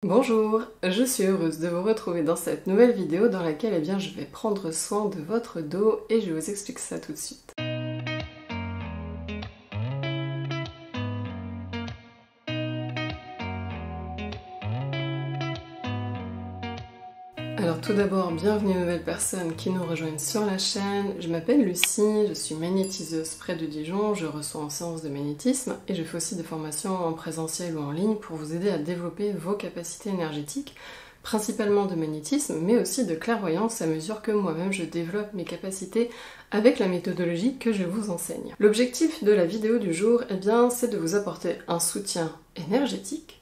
Bonjour, je suis heureuse de vous retrouver dans cette nouvelle vidéo dans laquelle je vais prendre soin de votre dos et je vous explique ça tout de suite. Alors tout d'abord, bienvenue aux nouvelles personnes qui nous rejoignent sur la chaîne. Je m'appelle Lucie, je suis magnétiseuse près de Dijon, je reçois en séance de magnétisme et je fais aussi des formations en présentiel ou en ligne pour vous aider à développer vos capacités énergétiques, principalement de magnétisme, mais aussi de clairvoyance à mesure que moi-même je développe mes capacités avec la méthodologie que je vous enseigne. L'objectif de la vidéo du jour, c'est de vous apporter un soutien énergétique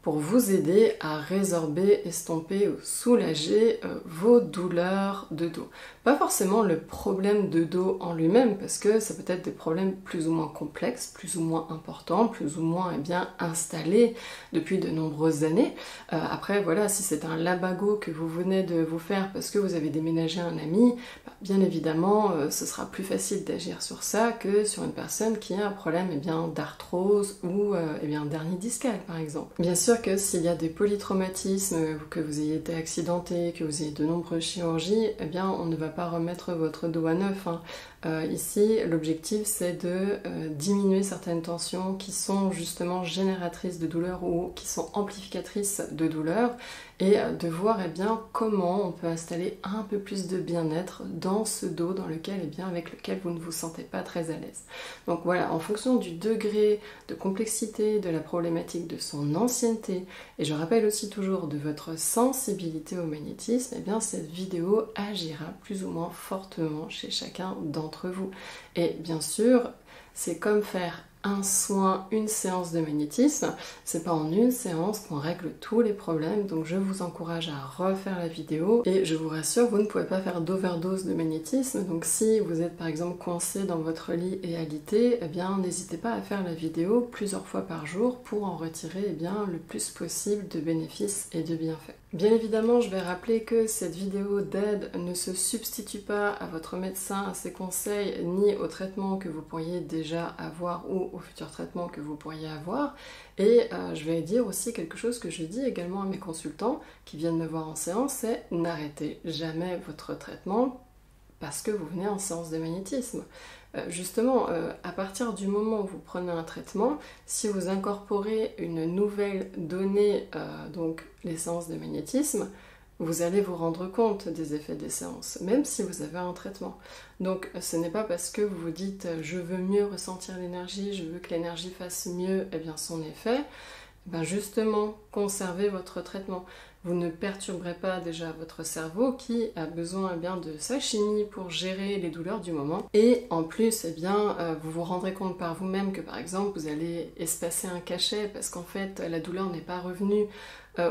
pour vous aider à résorber, estomper ou soulager vos douleurs de dos. Pas forcément le problème de dos en lui-même, parce que ça peut être des problèmes plus ou moins complexes, plus ou moins importants, plus ou moins installés depuis de nombreuses années. Après, voilà, si c'est un labago que vous venez de vous faire parce que vous avez déménagé un ami, bien évidemment, ce sera plus facile d'agir sur ça que sur une personne qui a un problème d'arthrose ou d'hernie discale, par exemple. Bien sûr que s'il y a des polytraumatismes, que vous ayez été accidenté, que vous ayez de nombreuses chirurgies, on ne va pas remettre votre dos à neuf. Ici, l'objectif c'est de diminuer certaines tensions qui sont justement génératrices de douleur ou qui sont amplificatrices de douleur et de voir comment on peut installer un peu plus de bien-être dans ce dos avec lequel vous ne vous sentez pas très à l'aise. Donc voilà, en fonction du degré de complexité de la problématique, de son ancienneté, et je rappelle aussi toujours de votre sensibilité au magnétisme, cette vidéo agira plus ou moins fortement chez chacun d'entre vous. Et bien sûr, c'est comme faire un soin, une séance de magnétisme, c'est pas en une séance qu'on règle tous les problèmes, donc je vous encourage à refaire la vidéo et je vous rassure, vous ne pouvez pas faire d'overdose de magnétisme, donc si vous êtes par exemple coincé dans votre lit et alité, n'hésitez pas à faire la vidéo plusieurs fois par jour pour en retirer le plus possible de bénéfices et de bienfaits. Bien évidemment, je vais rappeler que cette vidéo d'aide ne se substitue pas à votre médecin, à ses conseils, ni au traitement que vous pourriez déjà avoir ou au futur traitement que vous pourriez avoir. Et je vais dire aussi quelque chose que je dis également à mes consultants qui viennent me voir en séance, c'est n'arrêtez jamais votre traitement parce que vous venez en séance de magnétisme. Justement, à partir du moment où vous prenez un traitement, si vous incorporez une nouvelle donnée, donc les séances de magnétisme, vous allez vous rendre compte des effets des séances, même si vous avez un traitement. Donc ce n'est pas parce que vous vous dites « je veux mieux ressentir l'énergie, je veux que l'énergie fasse mieux son effet », justement, conservez votre traitement. Vous ne perturberez pas déjà votre cerveau qui a besoin de sa chimie pour gérer les douleurs du moment. Et en plus, vous vous rendrez compte par vous-même que par exemple, vous allez espacer un cachet parce qu'en fait, la douleur n'est pas revenue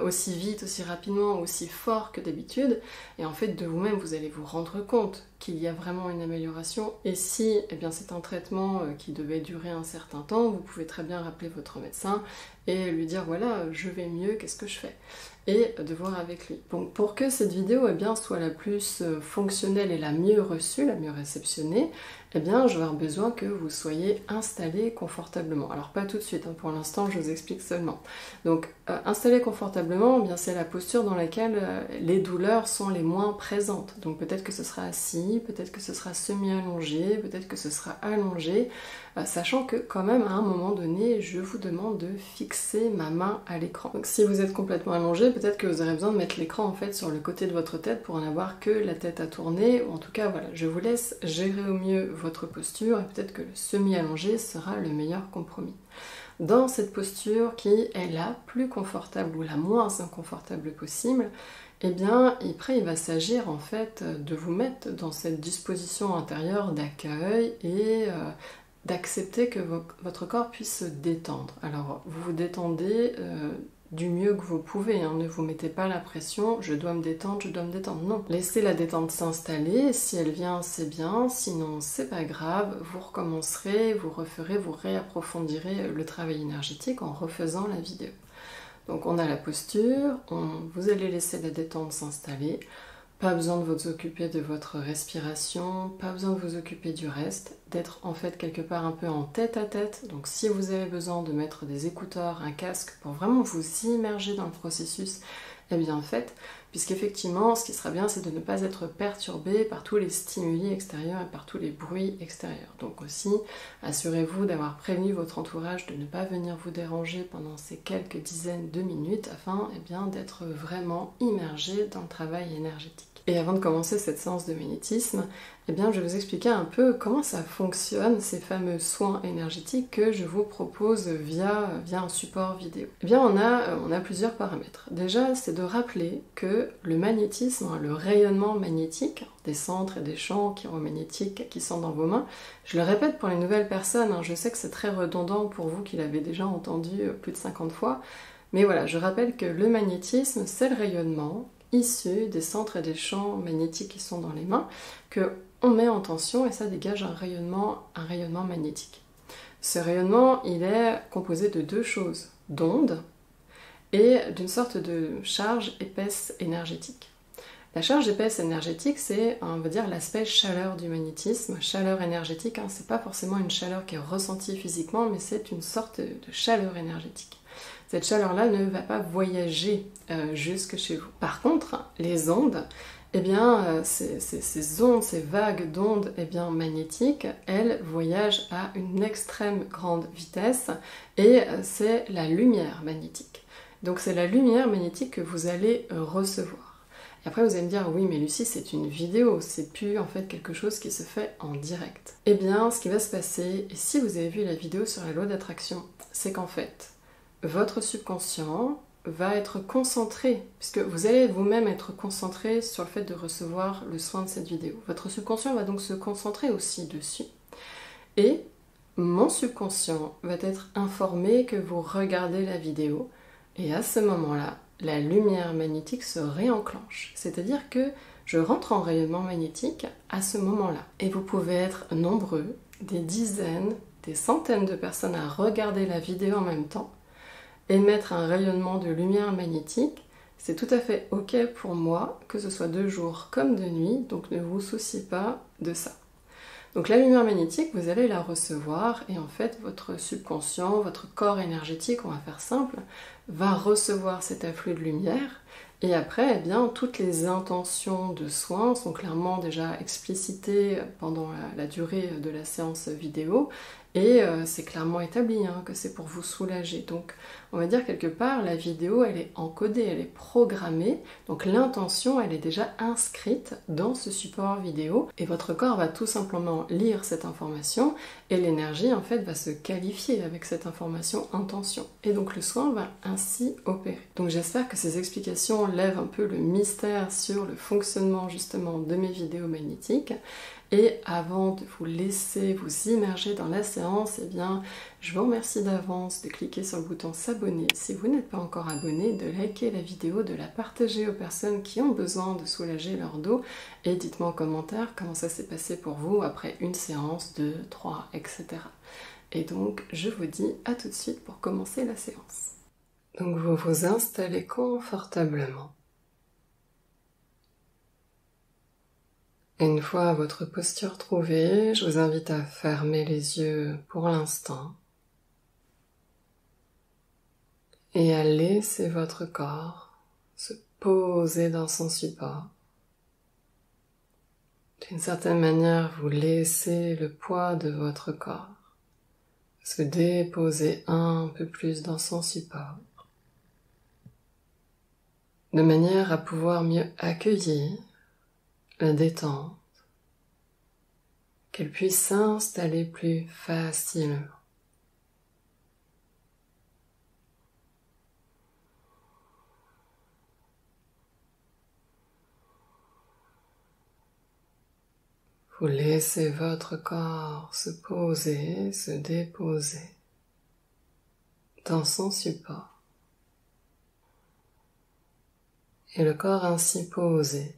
aussi vite, aussi rapidement, aussi fort que d'habitude. Et en fait, de vous-même, vous allez vous rendre compte qu'il y a vraiment une amélioration. Et si c'est un traitement qui devait durer un certain temps, vous pouvez très bien rappeler votre médecin et lui dire voilà, je vais mieux, qu'est-ce que je fais ? Et de voir avec lui. Donc pour que cette vidéo soit la plus fonctionnelle et la mieux reçue, la mieux réceptionnée, je vais avoir besoin que vous soyez installé confortablement. Alors pas tout de suite, pour l'instant je vous explique seulement. Donc installé confortablement, c'est la posture dans laquelle les douleurs sont les moins présentes. Donc peut-être que ce sera assis, peut-être que ce sera semi-allongé, peut-être que ce sera allongé, sachant que quand même à un moment donné, je vous demande de fixer ma main à l'écran. Donc si vous êtes complètement allongé, peut-être que vous aurez besoin de mettre l'écran en fait sur le côté de votre tête pour en avoir que la tête à tourner, ou en tout cas voilà, je vous laisse gérer au mieux votre posture et peut-être que le semi-allongé sera le meilleur compromis. Dans cette posture qui est la plus confortable ou la moins inconfortable possible, après il va s'agir en fait de vous mettre dans cette disposition intérieure d'accueil et d'accepter que votre corps puisse se détendre. Alors vous vous détendez du mieux que vous pouvez, ne vous mettez pas la pression, je dois me détendre, non. Laissez la détente s'installer, si elle vient c'est bien, sinon c'est pas grave, vous recommencerez, vous referez, vous réapprofondirez le travail énergétique en refaisant la vidéo. Donc on a la posture, vous allez laisser la détente s'installer, Pas besoin de vous occuper de votre respiration, pas besoin de vous occuper du reste, d'être en fait quelque part un peu en tête à tête. Donc si vous avez besoin de mettre des écouteurs, un casque pour vraiment vous immerger dans le processus, eh bien faites, puisqu'effectivement ce qui sera bien c'est de ne pas être perturbé par tous les stimuli extérieurs et par tous les bruits extérieurs. Donc aussi assurez-vous d'avoir prévenu votre entourage de ne pas venir vous déranger pendant ces quelques dizaines de minutes afin d'être vraiment immergé dans le travail énergétique. Et avant de commencer cette séance de magnétisme, je vais vous expliquer un peu comment ça fonctionne, ces fameux soins énergétiques que je vous propose via un support vidéo. On a plusieurs paramètres. Déjà, c'est de rappeler que le magnétisme, le rayonnement magnétique, des centres et des champs chiromagnétiques qui sont dans vos mains, je le répète pour les nouvelles personnes, je sais que c'est très redondant pour vous qui l'avez déjà entendu plus de 50 fois, mais voilà, je rappelle que le magnétisme, c'est le rayonnement issus des centres et des champs magnétiques qui sont dans les mains, qu'on met en tension et ça dégage un rayonnement magnétique. Ce rayonnement, il est composé de deux choses, d'ondes et d'une sorte de charge épaisse énergétique. La charge épaisse énergétique, c'est, on va dire, l'aspect chaleur du magnétisme. Chaleur énergétique, c'est pas forcément une chaleur qui est ressentie physiquement, mais c'est une sorte de chaleur énergétique. Cette chaleur-là ne va pas voyager jusque chez vous. Par contre, les ondes, ces ondes, ces vagues d'ondes magnétiques, elles voyagent à une extrême grande vitesse et c'est la lumière magnétique. Donc c'est la lumière magnétique que vous allez recevoir. Et après vous allez me dire, oui mais Lucie c'est une vidéo, c'est plus en fait quelque chose qui se fait en direct. Ce qui va se passer, et si vous avez vu la vidéo sur la loi d'attraction, c'est qu'en fait, votre subconscient va être concentré, puisque vous allez vous-même être concentré sur le fait de recevoir le soin de cette vidéo. Votre subconscient va donc se concentrer aussi dessus. Et mon subconscient va être informé que vous regardez la vidéo, et à ce moment-là, la lumière magnétique se réenclenche. C'est-à-dire que je rentre en rayonnement magnétique à ce moment-là. Et vous pouvez être nombreux, des dizaines, des centaines de personnes à regarder la vidéo en même temps, émettre un rayonnement de lumière magnétique, c'est tout à fait ok pour moi, que ce soit de jour comme de nuit, donc ne vous souciez pas de ça. Donc la lumière magnétique, vous allez la recevoir et en fait votre subconscient, votre corps énergétique, on va faire simple, va recevoir cet afflux de lumière et après, toutes les intentions de soins sont clairement déjà explicitées pendant la durée de la séance vidéo et c'est clairement établi que c'est pour vous soulager. Donc on va dire quelque part, la vidéo elle est encodée, elle est programmée, donc l'intention elle est déjà inscrite dans ce support vidéo et votre corps va tout simplement lire cette information et l'énergie en fait va se qualifier avec cette information intention. Et donc le soin va ainsi opérer. Donc j'espère que ces explications lèvent un peu le mystère sur le fonctionnement justement de mes vidéos magnétiques. Et avant de vous laisser vous immerger dans la séance, je vous remercie d'avance de cliquer sur le bouton s'abonner si vous n'êtes pas encore abonné, de liker la vidéo, de la partager aux personnes qui ont besoin de soulager leur dos et dites-moi en commentaire comment ça s'est passé pour vous après une séance, 2, 3, etc. Et donc je vous dis à tout de suite pour commencer la séance. Donc vous vous installez confortablement. Une fois votre posture trouvée, je vous invite à fermer les yeux pour l'instant et à laisser votre corps se poser dans son support. D'une certaine manière, vous laissez le poids de votre corps se déposer un peu plus dans son support, de manière à pouvoir mieux accueillir la détente, qu'elle puisse s'installer plus facilement. Vous laissez votre corps se poser, se déposer dans son support. Et le corps ainsi posé,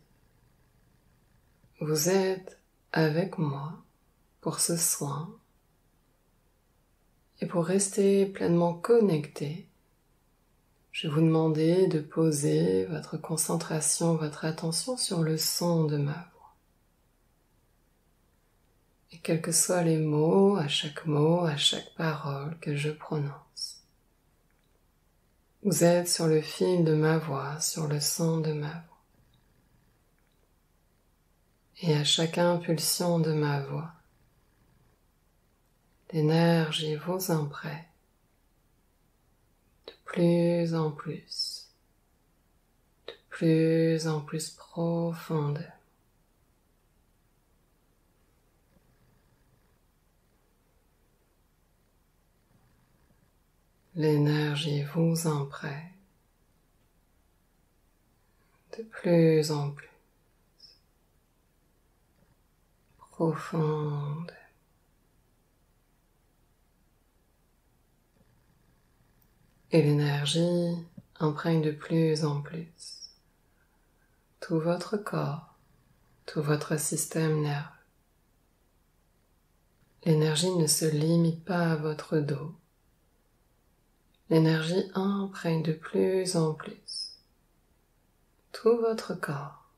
vous êtes avec moi pour ce soin et pour rester pleinement connecté. je vais vous demander de poser votre concentration, votre attention sur le son de ma voix. Et quels que soient les mots, à chaque parole que je prononce, vous êtes sur le fil de ma voix, sur le son de ma voix. Et à chaque impulsion de ma voix, l'énergie vous imprègne de plus en plus profondément. L'énergie vous imprègne de plus en plus profonde. Et l'énergie imprègne de plus en plus tout votre corps, tout votre système nerveux. L'énergie ne se limite pas à votre dos. L'énergie imprègne de plus en plus tout votre corps,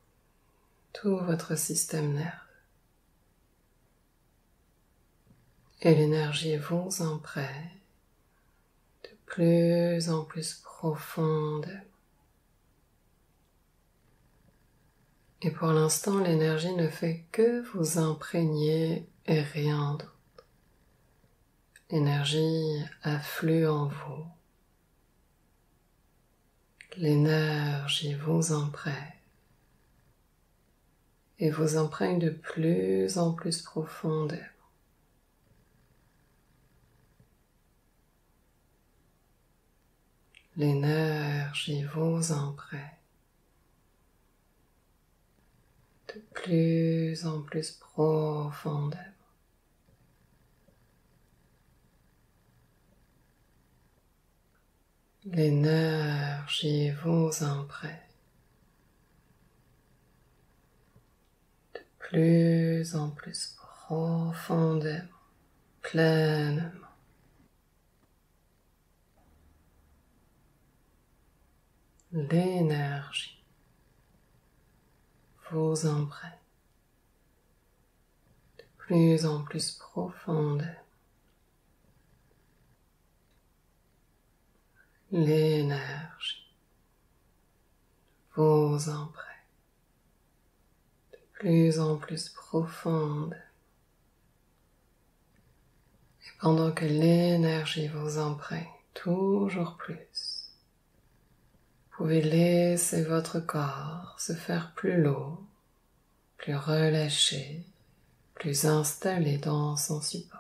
tout votre système nerveux. Et l'énergie vous imprègne de plus en plus profondément. Et pour l'instant, l'énergie ne fait que vous imprégner et rien d'autre. L'énergie afflue en vous. L'énergie vous imprègne et vous imprègne de plus en plus profondément. L'énergie vous imprègne de plus en plus profondément. L'énergie vous imprègne de plus en plus profondément, pleinement. L'énergie vous imprègne de plus en plus profondément. L'énergie vous imprègne de plus en plus profonde. Et pendant que l'énergie vous imprègne toujours plus, vous pouvez laisser votre corps se faire plus lourd, plus relâché, plus installé dans son support.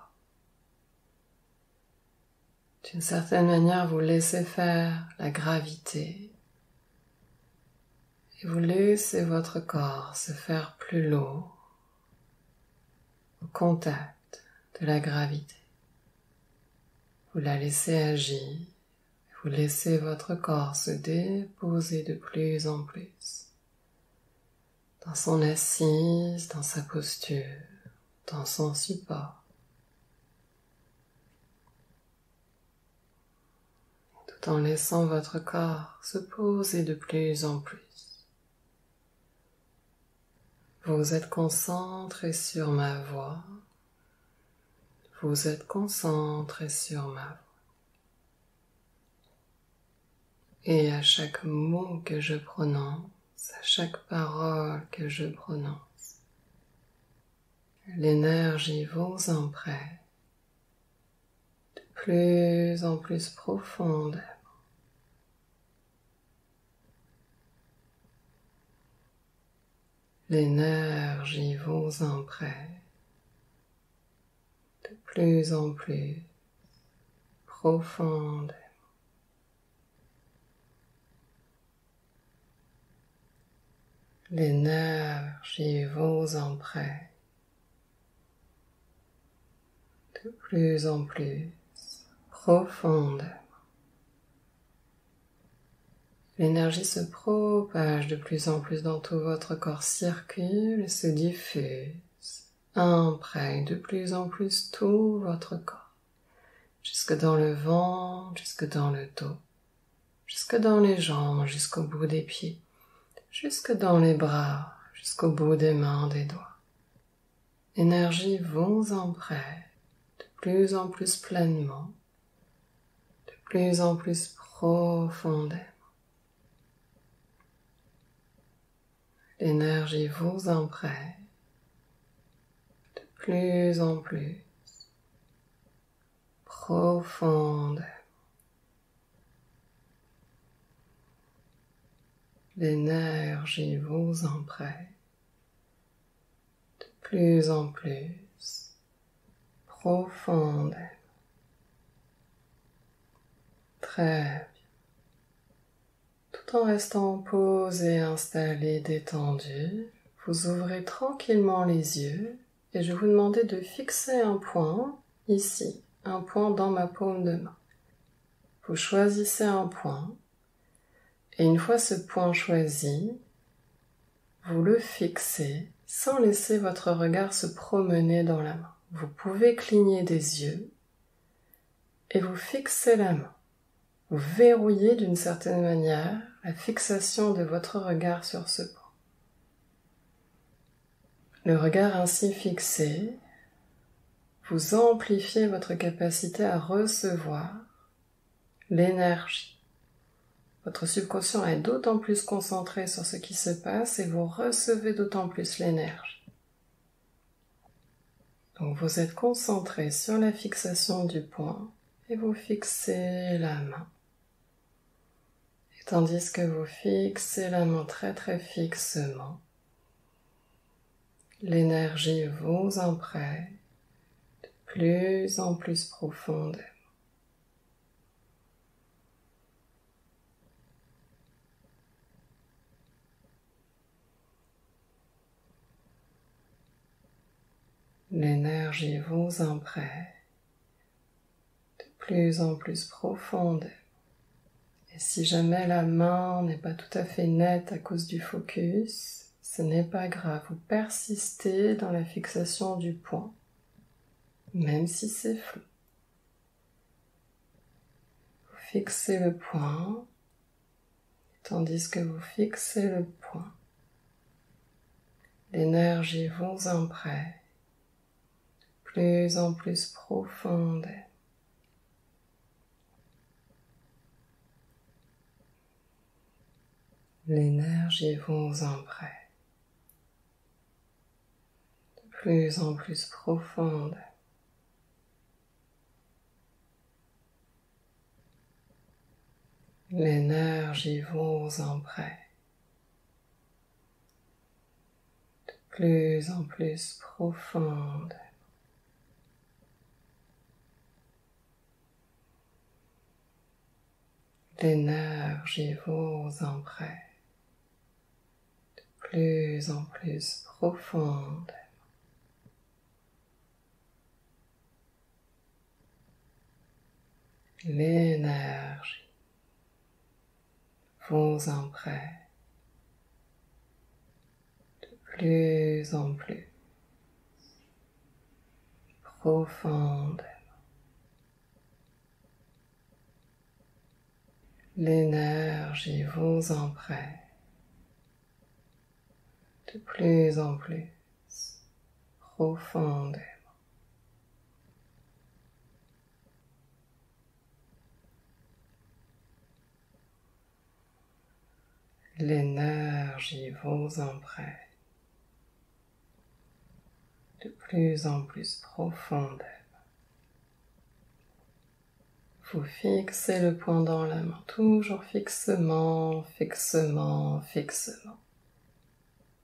D'une certaine manière, vous laissez faire la gravité et vous laissez votre corps se faire plus lourd au contact de la gravité. Vous la laissez agir, vous laissez votre corps se déposer de plus en plus dans son assise, dans sa posture, dans son support, tout en laissant votre corps se poser de plus en plus. Vous êtes concentré sur ma voix, vous êtes concentré sur ma voix. Et à chaque mot que je prononce, à chaque parole que je prononce, l'énergie vous imprègne de plus en plus profondément. L'énergie vous imprègne de plus en plus profondément. L'énergie vous imprègne de plus en plus profondément. L'énergie se propage de plus en plus dans tout votre corps, circule et se diffuse, imprègne de plus en plus tout votre corps, jusque dans le ventre, jusque dans le dos, jusque dans les jambes, jusqu'au bout des pieds, jusque dans les bras, jusqu'au bout des mains, des doigts. L'énergie vous en prête de plus en plus pleinement, de plus en plus profondément. L'énergie vous en prête de plus en plus profondément. L'énergie vous en prête de plus en plus profondément. Très bien. Tout en restant posé, installé, détendu, vous ouvrez tranquillement les yeux et je vais vous demander de fixer un point ici, un point dans ma paume de main. Vous choisissez un point et une fois ce point choisi, vous le fixez sans laisser votre regard se promener dans la main. Vous pouvez cligner des yeux et vous fixez la main. Vous verrouillez d'une certaine manière la fixation de votre regard sur ce point. Le regard ainsi fixé, vous amplifiez votre capacité à recevoir l'énergie. Votre subconscient est d'autant plus concentré sur ce qui se passe et vous recevez d'autant plus l'énergie. Donc vous êtes concentré sur la fixation du point et vous fixez la main. Et tandis que vous fixez la main très très fixement, l'énergie vous en prête de plus en plus profondément. L'énergie vous en prête de plus en plus profondément. Et si jamais la main n'est pas tout à fait nette à cause du focus, ce n'est pas grave, vous persistez dans la fixation du point, même si c'est flou. Vous fixez le point, tandis que vous fixez le point, l'énergie vous en prête de plus en plus profondément. L'énergie vous en prête de plus en plus profonde. L'énergie vous en prête de plus en plus profonde. L'énergie vous en prête de plus en plus profonde. L'énergie vous en prête de plus en plus profonde. L'énergie vous en prête de plus en plus profondément. L'énergie vous en prête de plus en plus profondément. Vous fixez le point dans la main, toujours fixement, fixement, fixement.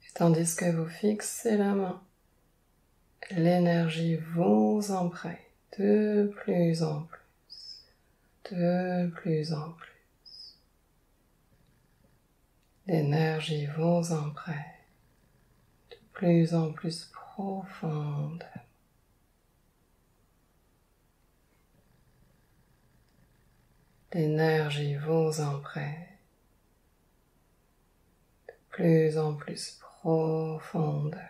Et tandis que vous fixez la main, l'énergie vous en prête de plus en plus, de plus en plus. L'énergie vous en prête de plus en plus profonde. L'énergie vous en prête de plus en plus profonde.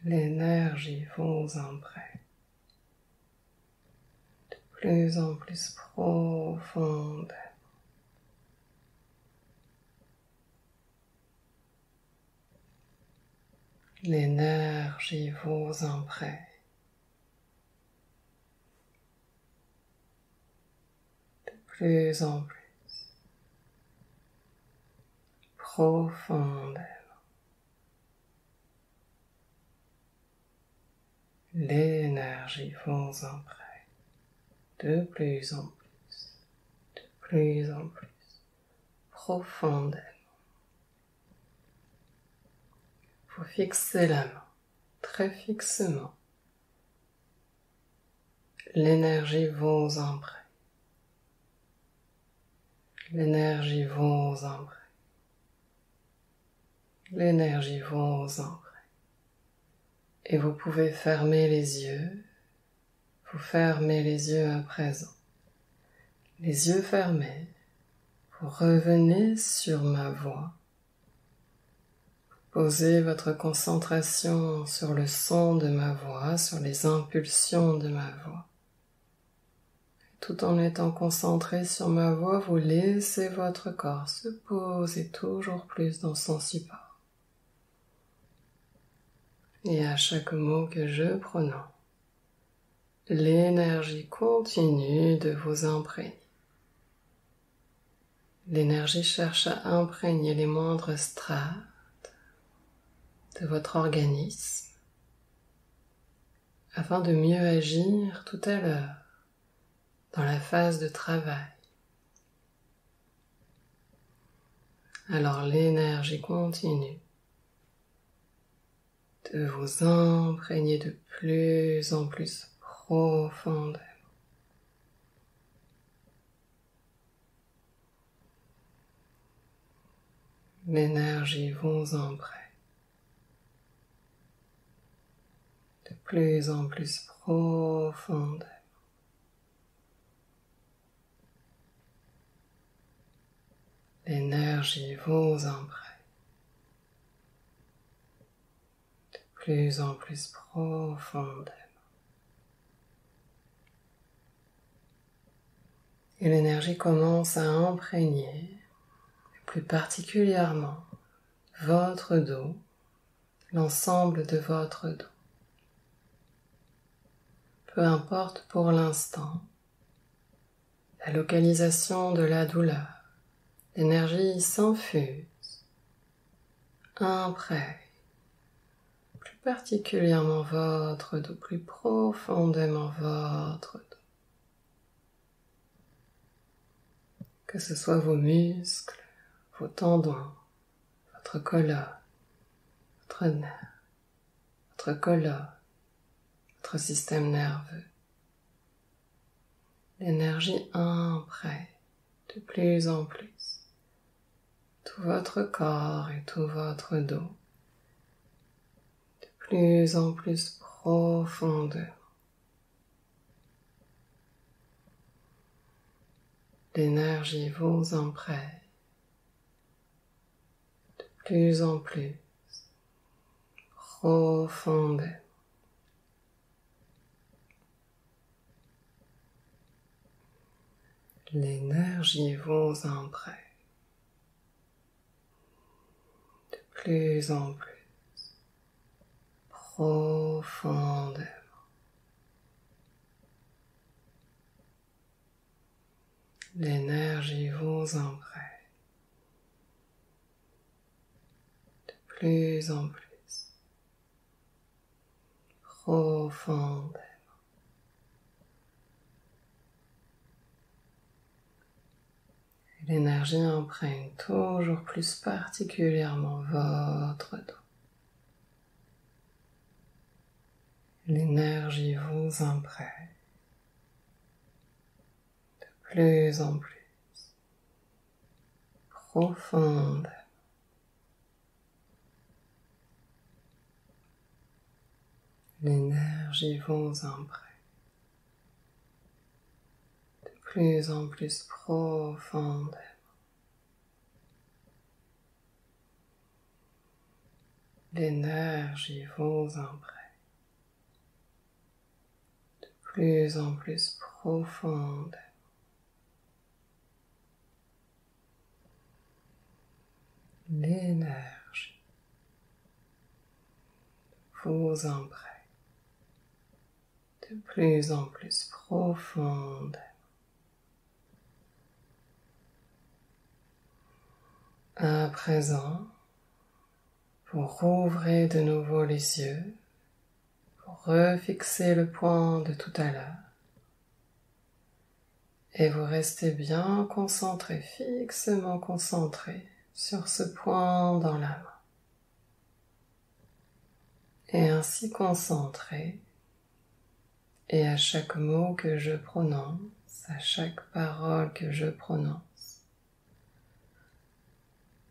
L'énergie vous en prête plus en plus profonde. L'énergie vous imprègne. De plus en plus profonde. L'énergie vous imprègne. De plus en plus profondément. Vous fixez la main très fixement. L'énergie vous imprègne. L'énergie vous imprègne. L'énergie vous imprègne. Et vous pouvez fermer les yeux. Vous fermez les yeux à présent. Les yeux fermés. Vous revenez sur ma voix. Posez votre concentration sur le son de ma voix, sur les impulsions de ma voix. Tout en étant concentré sur ma voix, vous laissez votre corps se poser toujours plus dans son support. Et à chaque mot que je prononce, l'énergie continue de vous imprégner. L'énergie cherche à imprégner les moindres strates de votre organisme afin de mieux agir tout à l'heure dans la phase de travail. Alors l'énergie continue de vous imprégner de plus en plus profondément. L'énergie vous imprègne de plus en plus profondément. L'énergie vous imprègne de plus en plus profondément. Et l'énergie commence à imprégner plus particulièrement votre dos, l'ensemble de votre dos. Peu importe pour l'instant la localisation de la douleur, l'énergie s'infuse, imprègne plus particulièrement votre dos, plus profondément votre dos. Que ce soit vos muscles, vos tendons, votre colonne, votre nerf, votre colonne, votre système nerveux. L'énergie imprègne de plus en plus tout votre corps et tout votre dos, de plus en plus profondément. L'énergie vous imprègne de plus en plus profondément. L'énergie vous imprègne de plus en plus profondément. L'énergie vous imprègne de plus en plus profondément. L'énergie imprègne toujours plus particulièrement votre dos. L'énergie vous imprègne de plus en plus profonde. L'énergie vous imprègne de plus en plus profondément. L'énergie vous imprègne de plus en plus profonde. L'énergie vous imprègne de plus en plus profonde. À présent, vous rouvrez de nouveau les yeux pour refixer le point de tout à l'heure et vous restez bien concentré, fixement concentré sur ce point dans la main. Et ainsi concentré, et à chaque mot que je prononce, à chaque parole que je prononce,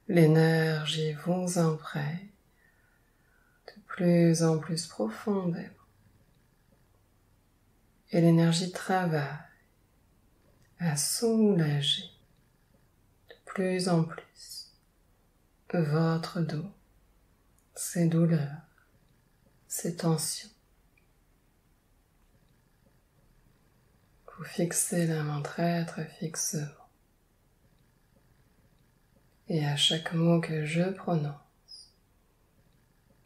l'énergie vous imprègne de plus en plus profondément. Et l'énergie travaille à soulager de plus en plus votre dos, ses douleurs, ses tensions. Vous fixez la main très fixement. Et à chaque mot que je prononce,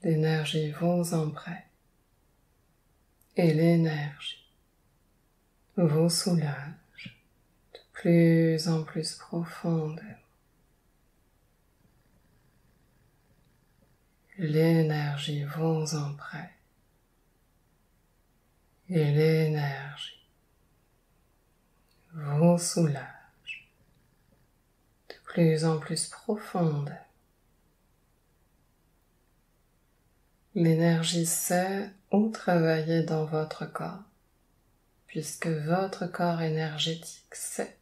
l'énergie vous imprègne. Et l'énergie vous soulage de plus en plus profondément. L'énergie vous imprègne. Et l'énergie vous soulage de plus en plus profonde. L'énergie sait où travailler dans votre corps, puisque votre corps énergétique sait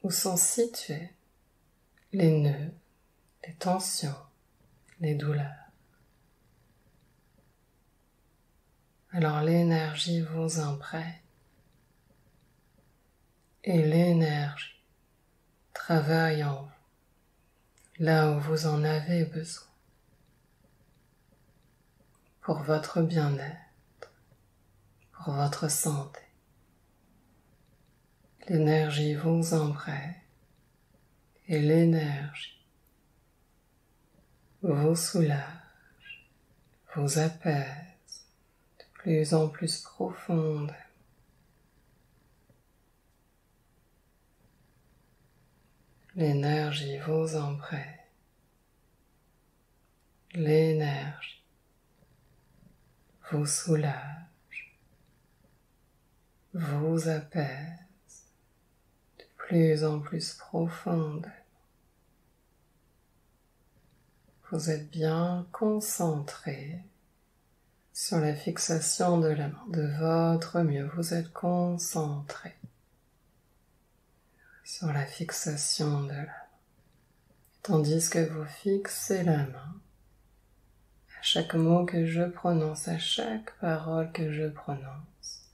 où sont situés les nœuds, les tensions, les douleurs. Alors l'énergie vous imprègne et l'énergie travaille en vous, là où vous en avez besoin, pour votre bien-être, pour votre santé. L'énergie vous imprègne et l'énergie vous soulage, vous apaise de plus en plus profondément. L'énergie vous imprègne. L'énergie vous soulage, vous apaise de plus en plus profondément. Vous êtes bien concentré sur la fixation de la main. De votre mieux, vous êtes concentré sur la fixation de la main. Tandis que vous fixez la main, à chaque mot que je prononce, à chaque parole que je prononce,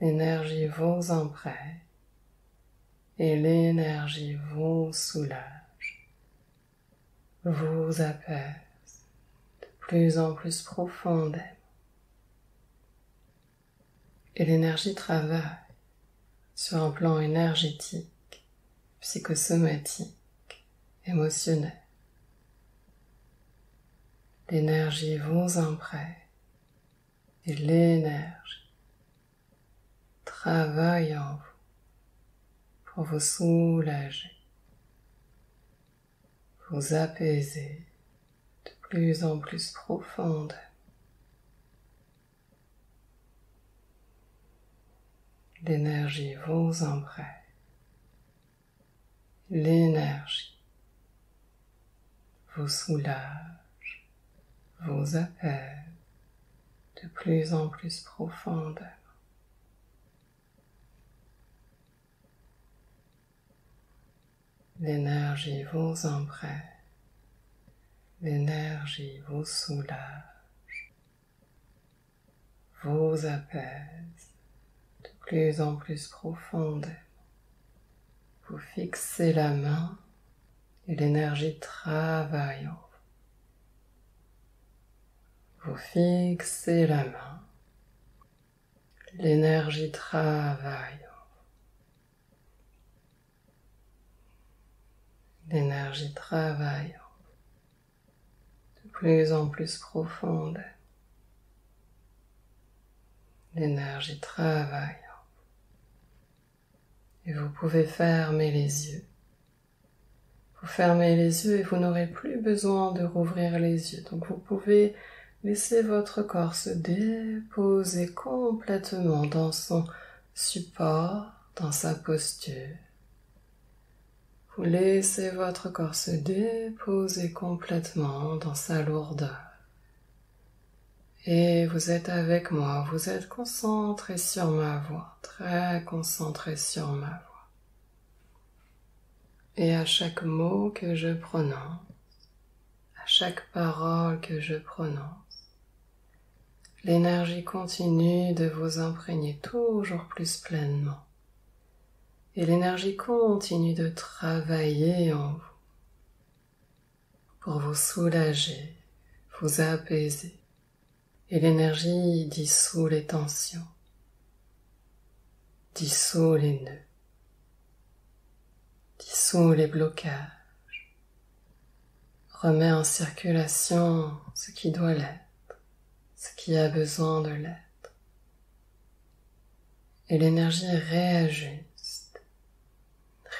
l'énergie vous imprègne et l'énergie vous soulage, vous apaise de plus en plus profondément. Et l'énergie travaille sur un plan énergétique, psychosomatique, émotionnel. L'énergie vous imprègne et l'énergie travaille en vous pour vous soulager, vous apaiser de plus en plus profondément. L'énergie vous imprègne, l'énergie vous soulage, vous apaise de plus en plus profondément. L'énergie vous imprègne, l'énergie vous soulage, vous apaise de plus en plus profondément. Vous fixez la main et l'énergie travaille en vous. Vous fixez la main, L'énergie travaille. L'énergie travaille de plus en plus profonde. L'énergie travaille. Et vous pouvez fermer les yeux. Vous fermez les yeux et vous n'aurez plus besoin de rouvrir les yeux. Donc vous pouvez laisser votre corps se déposer complètement dans son support, dans sa posture. Vous laissez votre corps se déposer complètement dans sa lourdeur. Et vous êtes avec moi, vous êtes concentré sur ma voix, très concentré sur ma voix. Et à chaque mot que je prononce, à chaque parole que je prononce, l'énergie continue de vous imprégner toujours plus pleinement. Et l'énergie continue de travailler en vous pour vous soulager, vous apaiser. Et l'énergie dissout les tensions, dissout les nœuds, dissout les blocages, remet en circulation ce qui doit l'être, ce qui a besoin de l'être. Et l'énergie réajuste,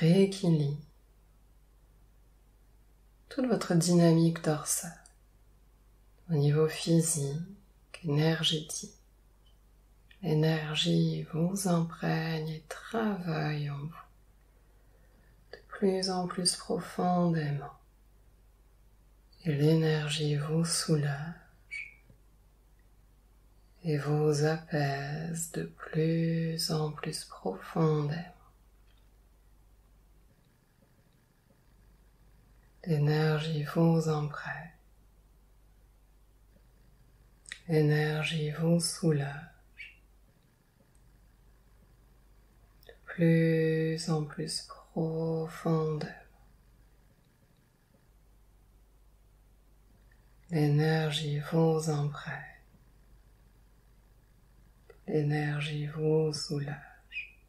rééquilibre toute votre dynamique dorsale au niveau physique, énergétique. L'énergie vous imprègne et travaille en vous de plus en plus profondément. Et l'énergie vous soulage et vous apaise de plus en plus profondément. L'énergie vous imprègne. L'énergie vous soulage de plus en plus profondément. L'énergie vous imprègne. L'énergie vous soulage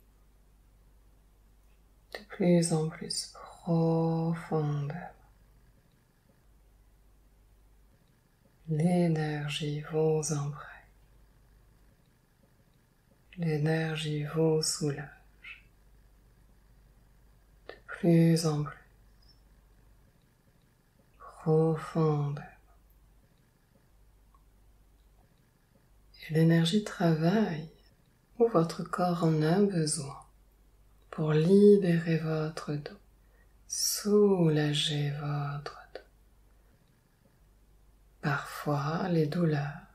de plus en plus profondément. L'énergie vous imprègne. L'énergie vous soulage de plus en plus profondément. Et l'énergie travaille où votre corps en a besoin pour libérer votre dos, soulager votre dos. Parfois, les douleurs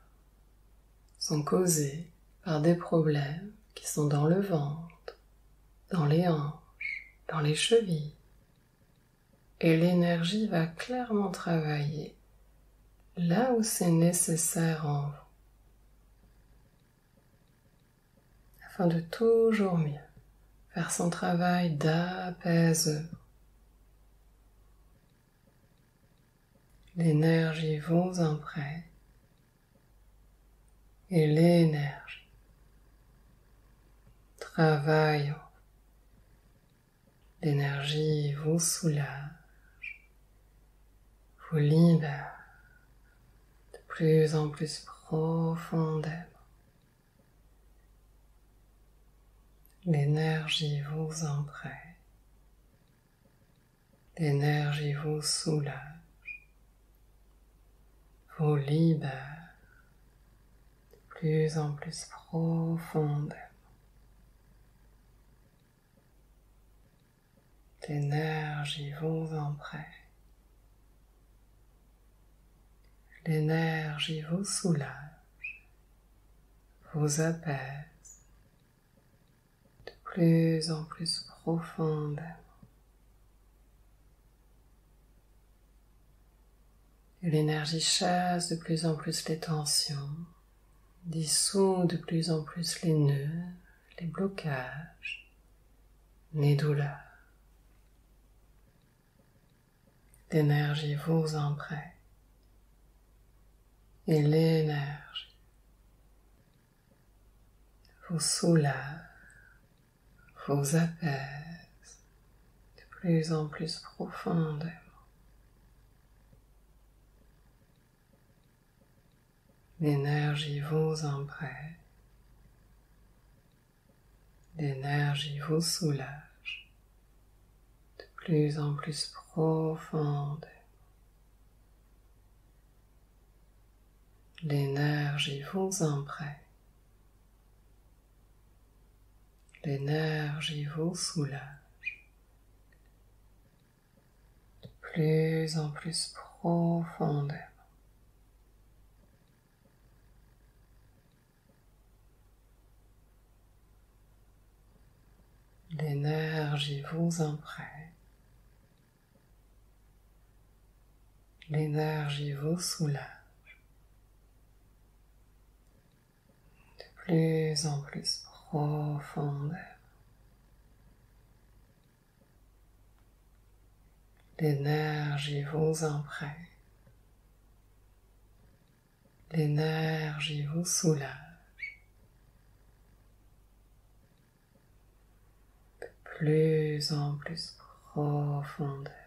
sont causées par des problèmes qui sont dans le ventre, dans les hanches, dans les chevilles. Et l'énergie va clairement travailler là où c'est nécessaire en vous, afin de toujours mieux faire son travail d'apaisement. L'énergie vous imprègne et l'énergie travaille en vous. L'énergie vous soulage, vous libère de plus en plus profondément. L'énergie vous imprègne, l'énergie vous soulage, vous libère de plus en plus profondément. L'énergie vous imprègne, l'énergie vous soulage, vous apaise de plus en plus profondément. Et l'énergie chasse de plus en plus les tensions, dissout de plus en plus les nœuds, les blocages, les douleurs. L'énergie vous imprègne et l'énergie vous soulage, vous apaise de plus en plus profondément. L'énergie vous imprègne, l'énergie vous soulage de plus en plus profondément. L'énergie vous imprègne, l'énergie vous soulage de plus en plus profondément. L'énergie vous imprègne, l'énergie vous soulage de plus en plus profondément. L'énergie vous imprègne, l'énergie vous soulage de plus en plus profondément.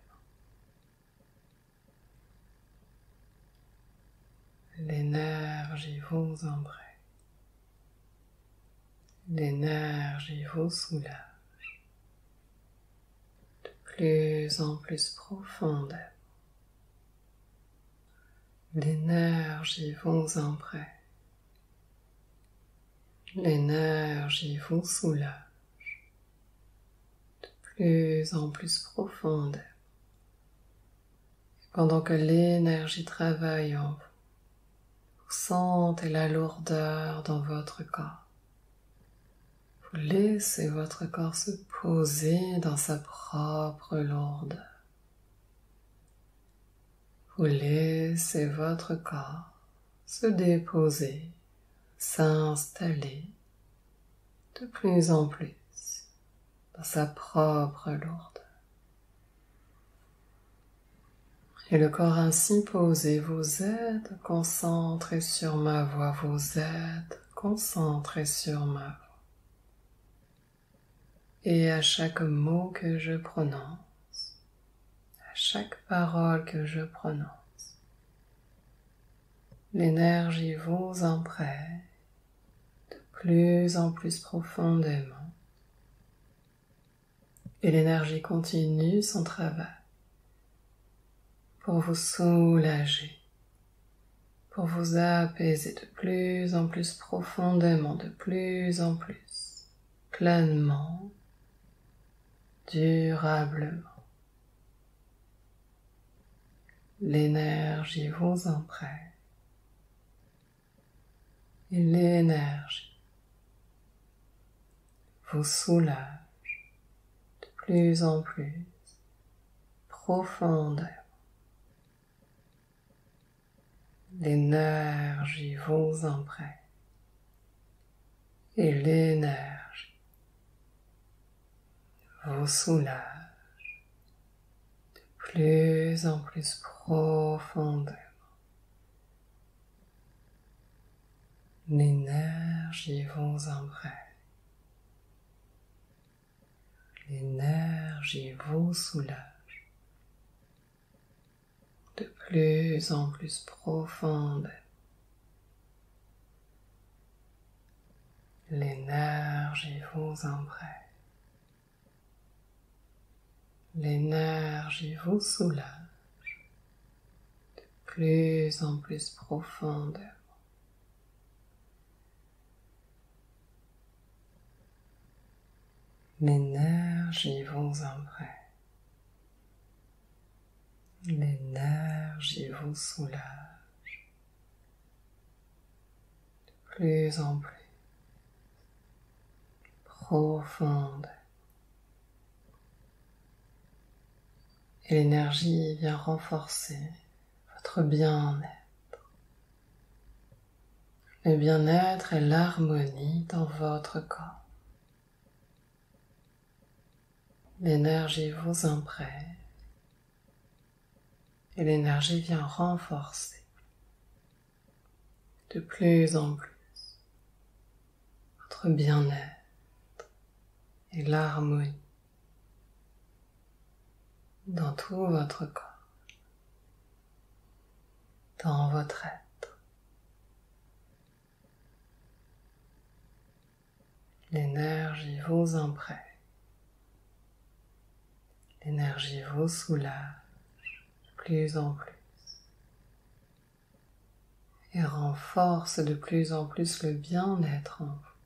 L'énergie vous imprègne, l'énergie vous soulage de plus en plus profondément. L'énergie vous imprègne, l'énergie vous soulage de plus en plus profondément. Pendant que l'énergie travaille en vous, vous sentez la lourdeur dans votre corps. Vous laissez votre corps se poser dans sa propre lourdeur. Vous laissez votre corps se déposer, s'installer de plus en plus dans sa propre lourdeur. Et le corps ainsi posé vous êtes concentré sur ma voix, vous êtes concentré sur ma voix. Et à chaque mot que je prononce, à chaque parole que je prononce, l'énergie vous imprègne de plus en plus profondément. Et l'énergie continue son travail pour vous soulager, pour vous apaiser de plus en plus profondément, de plus en plus pleinement, durablement. L'énergie vous imprègne et l'énergie vous soulage de plus en plus profondément. L'énergie vous imprègne et l'énergie vous soulage de plus en plus profondément. L'énergie vous imprègne, l'énergie vous soulage de plus en plus profondément. L'énergie vous imprègne, l'énergie vous soulage de plus en plus profondément. L'énergie vous imprègne, l'énergie vous soulage de plus en plus profonde. Et l'énergie vient renforcer votre bien-être. Le bien-être et l'harmonie dans votre corps. L'énergie vous imprègne et l'énergie vient renforcer de plus en plus votre bien-être et l'harmonie dans tout votre corps, dans votre être. L'énergie vous imprègne, l'énergie vous soulage de plus en plus et renforce de plus en plus le bien-être en vous.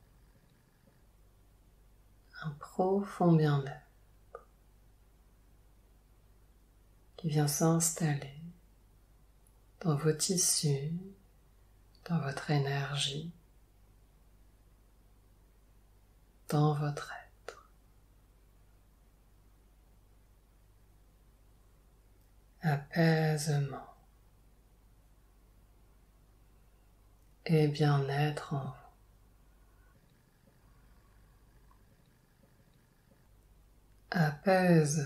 Un profond bien-être qui vient s'installer dans vos tissus, dans votre énergie, dans votre être. Apaisement et bien-être en vous. Apaisement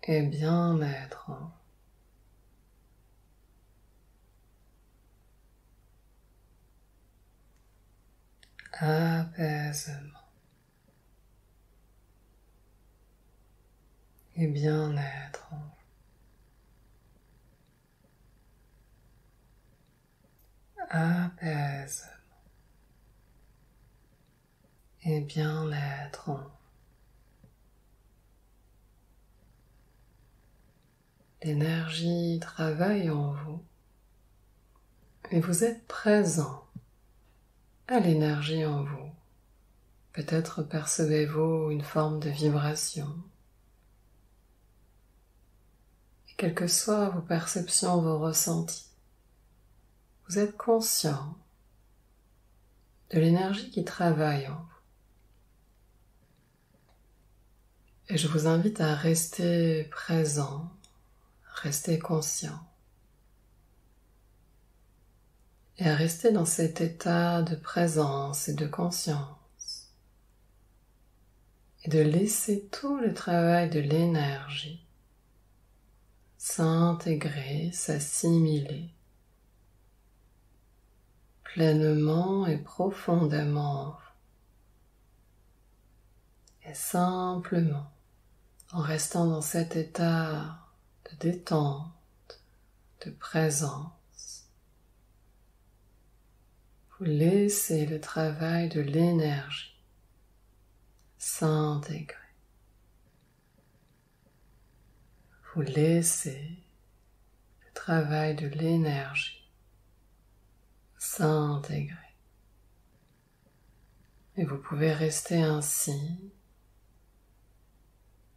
et bien-être en vous. Apaisement et bien-être en vous. Apaisement et bien-être en vous. L'énergie travaille en vous et vous êtes présent à l'énergie en vous. Peut-être percevez-vous une forme de vibration. Et quelles que soient vos perceptions, vos ressentis, vous êtes conscient de l'énergie qui travaille en vous. Et je vous invite à rester présent, rester conscient. Et à rester dans cet état de présence et de conscience. Et de laisser tout le travail de l'énergie s'intégrer, s'assimiler pleinement et profondément en vous. Et simplement, en restant dans cet état de détente, de présence, vous laissez le travail de l'énergie s'intégrer. Vous laissez le travail de l'énergie s'intégrer. Et vous pouvez rester ainsi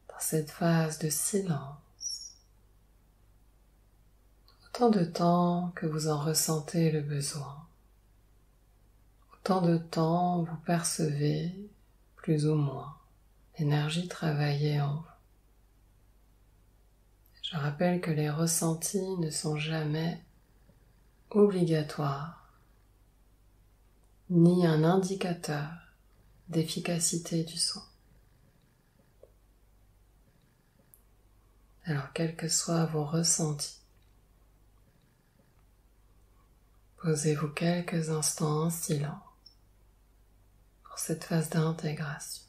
dans cette phase de silence autant de temps que vous en ressentez le besoin, autant de temps vous percevez plus ou moins l'énergie travailler en vous. Je rappelle que les ressentis ne sont jamais obligatoires, ni un indicateur d'efficacité du soin. Alors, quels que soient vos ressentis, posez-vous quelques instants en silence pour cette phase d'intégration.